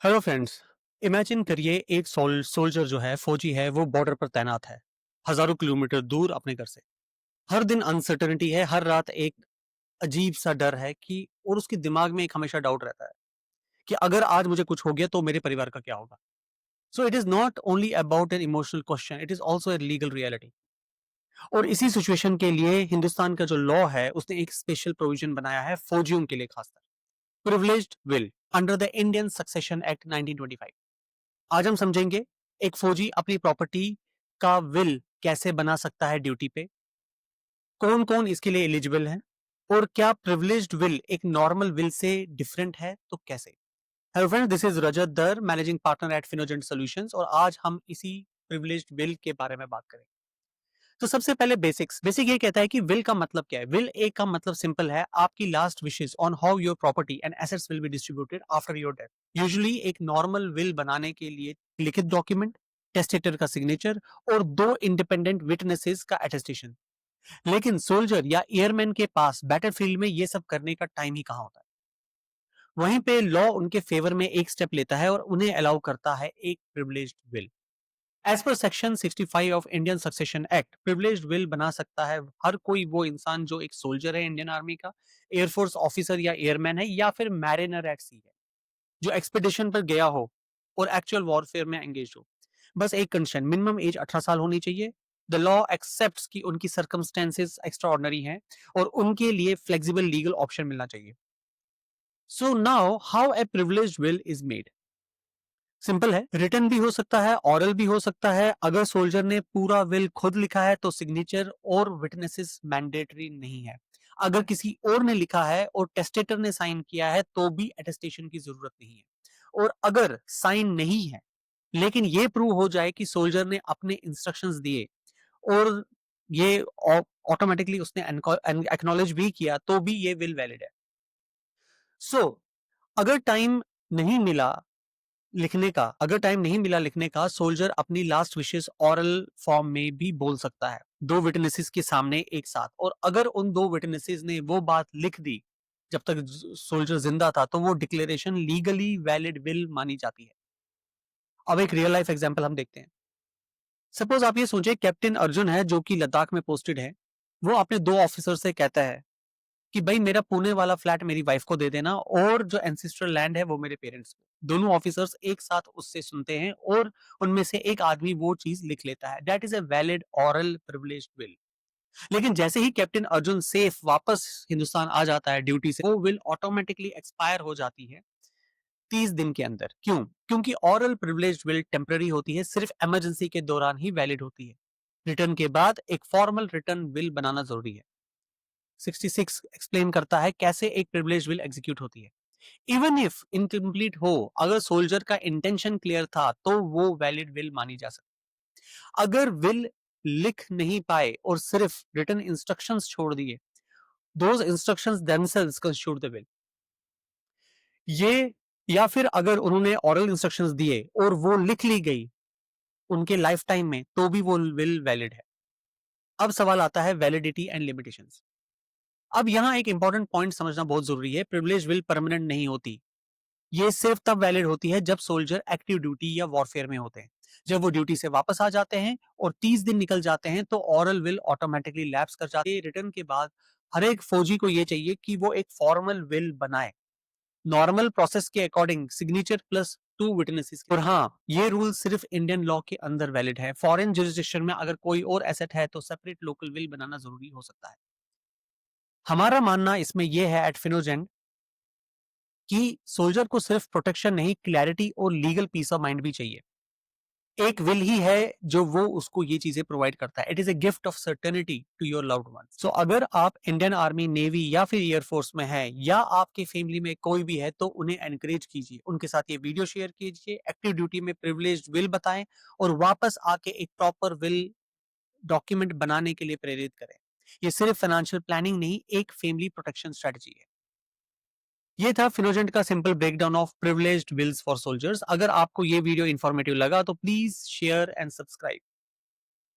Hello friends. Imagine करिए एक soldier जो है, फौजी है, वो बॉर्डर पर तैनात है, हजारों किलोमीटर दूर अपने घर से। हर दिन अनसर्टेनिटी है, हर रात एक अजीब सा डर है कि और उसके दिमाग में एक हमेशा डाउट रहता है कि अगर आज मुझे कुछ हो गया तो मेरे परिवार का क्या होगा। So it is not only about an emotional question, it is also a legal reality. और इसी सिचुएशन के लिए हिंदुस्तान का जो लॉ है उसने एक स्पेशल प्रोविजन बनाया है फौजियों के लिए खासकर, privileged will under the Indian succession act 1925। आज हम समझेंगे एक फौजी अपनी प्रॉपर्टी का विल कैसे बना सकता है ड्यूटी पे, कौन कौन इसके लिए एलिजिबल है, और क्या प्रिविलेज्ड विल एक नॉर्मल विल से डिफरेंट है तो कैसे। Hello friends, this is Rajat Dar, managing partner at Finogent solutions, और आज हम इसी प्रिविलेज्ड विल के बारे में बात करेंगे। तो सबसे पहले बेसिक ये कहता है कि विल का मतलब क्या है। विल एक का मतलब सिंपल है, आपकी last wishes on how your property and assets will be distributed after your death. Usually एक नॉर्मल विल बनाने के लिए लिखित डॉक्यूमेंट, टेस्टेटर का सिग्नेचर और दो इंडिपेंडेंट विटनेसेस का अटेस्टेशन। लेकिन सोल्जर या एयरमैन के पास बैटलफील्ड में ये सब करने का टाइम ही कहां होता है। वहीं पे लॉ उनके फेवर में एक स्टेप लेता है और उन्हें अलाउ करता है एक privileged will. As per section 65 of Indian succession act, privileged will बना सकता है हर कोई वो इंसान जो एक सोल्जर है इंडियन आर्मी का, एयरफोर्स ऑफिसर या एयरमैन है, या फिर मैरिनर एट सी है जो एक्सपेडिशन पर गया हो और एक्चुअल वॉरफेयर में एंगेज हो। बस एक कंडीशन, मिनिमम एज 18 साल होनी चाहिए। द लॉ एक्सेप्ट्स कि उनकी सर्कमस्टेंसेस एक्स्ट्रा ऑर्डनरी हैं और उनके लिए फ्लेक्सिबल लीगल ऑप्शन मिलना चाहिए। So now how a privileged will is made. Simple है, रिटर्न भी हो सकता है, ऑरल भी हो सकता है। अगर सोल्जर ने पूरा विल खुद लिखा है तो सिग्नेचर और विटनेसेस मैंडेटरी नहीं है। अगर किसी और ने लिखा है और टेस्टेटर ने साइन किया है तो भी अटेस्टेशन की जरूरत नहीं है। और अगर साइन नहीं है लेकिन ये प्रूव हो जाए कि सोल्जर ने अपने इंस्ट्रक्शंस दिए और ये ऑटोमेटिकली उसने एक्नॉलेज भी किया तो भी ये विल वैलिड है। सो अगर टाइम नहीं मिला लिखने का, सोल्जर अपनी लास्ट विशेस ऑरल फॉर्म में भी बोल सकता है, दो विटनेसेस के सामने एक साथ। और अगर उन दो विटनेसेस ने वो बात लिख दी जब तक सोल्जर जिंदा था तो वो डिक्लेरेशन लीगली वैलिड विल मानी जाती है। अब एक रियल लाइफ एग्जांपल हम देखते हैं। सपोज आप ये सोचिए, कैप्टन अर्जुन है जो कि लद्दाख में पोस्टेड है। वो अपने दो ऑफिसर से कहता है कि भाई मेरा पुणे वाला फ्लैट मेरी वाइफ को दे देना और जो एंसेस्ट्रल लैंड है वो मेरे पेरेंट्स को। दोनों ऑफिसर्स एक साथ उससे सुनते हैं और उनमें से एक आदमी वो चीज लिख लेता है। That is a valid oral privileged will. लेकिन जैसे ही कैप्टन अर्जुन सेफ वापस हिंदुस्तान आ जाता है ड्यूटी से, वो विल ऑटोमेटिकली एक्सपायर हो जाती है 30 दिन के अंदर। क्यों? क्योंकि ऑरल प्रिविलेज्ड विल टेम्पररी होती है, सिर्फ इमरजेंसी के दौरान ही वैलिड होती है। रिटर्न के बाद एक फॉर्मल रिटर्न विल बनाना जरूरी है। 66 एक्सप्लेन करता है कैसे एक प्रिविलेज विल एग्जीक्यूट होती है। इवन इफ इनकम्प्लीट हो, अगर सोल्जर का इंटेंशन क्लियर था तो वो वैलिड विल मानी जा सकती। अगर विल लिख नहीं पाए और सिर्फ रिटन इंस्ट्रक्शंस छोड़ दिए, those instructions themselves constitute the will. ये या फिर अगर उन्होंने ऑरल इंस्ट्रक्शंस दिए और वो लिख ली गई उनके लाइफ टाइम में तो भी वो विल वैलिड है। अब सवाल आता है वैलिडिटी एंड लिमिटेशंस। अब यहाँ एक इंपॉर्टेंट पॉइंट समझना बहुत जरूरी है, प्रिविलेज विल परमानेंट नहीं होती। ये सिर्फ तब वैलिड होती है जब सोल्जर एक्टिव ड्यूटी या वॉरफेयर में होते हैं। जब वो ड्यूटी से वापस आ जाते हैं और 30 दिन निकल जाते हैं तो ऑरल विल ऑटोमेटिकली लैप्स कर जाती है। रिटर्न के बाद हर एक फौजी को ये चाहिए कि वो एक फॉर्मल विल बनाए, नॉर्मल प्रोसेस के according, signature plus two witnesses. और हाँ, ये रूल सिर्फ इंडियन लॉ के अंदर वैलिड है। फॉरेन जुरिस्डिक्शन में अगर कोई और एसेट है तो सेपरेट लोकल विल बनाना जरूरी हो सकता है। हमारा मानना इसमें यह है एट फिनोजेन कि सोल्जर को सिर्फ प्रोटेक्शन नहीं, क्लैरिटी और लीगल पीस ऑफ माइंड भी चाहिए। एक विल ही है जो वो उसको ये चीजें प्रोवाइड करता है। It is a gift of certainty to your loved ones. सो अगर आप इंडियन आर्मी, नेवी या फिर एयरफोर्स में हैं या आपकी फैमिली में कोई भी है तो उन्हें एनकरेज कीजिए, उनके साथ ये वीडियो शेयर कीजिए, एक्टिव ड्यूटी में प्रिविलेज्ड विल बताएं और वापस आके एक प्रॉपर विल डॉक्यूमेंट बनाने के लिए प्रेरित करें। ये सिर्फ फाइनेंशियल प्लानिंग नहीं, एक फैमिली प्रोटेक्शन स्ट्रेटजी है। ये था फिनोजेंट का simple breakdown of privileged wills for soldiers. अगर आपको ये वीडियो इंफॉर्मेटिव लगा तो please share and subscribe.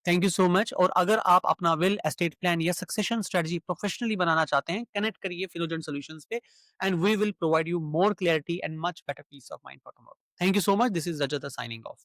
Thank you so much. और अगर आप अपना विल एस्टेट प्लान या सक्सेशन स्ट्रेटजी प्रोफेशनली बनाना चाहते हैं, कनेक्ट करिए फिनोजेन सॉल्यूशंस पे and we will provide you more clarity and much better peace of mind for tomorrow. Thank you so much. This is Rajat signing of.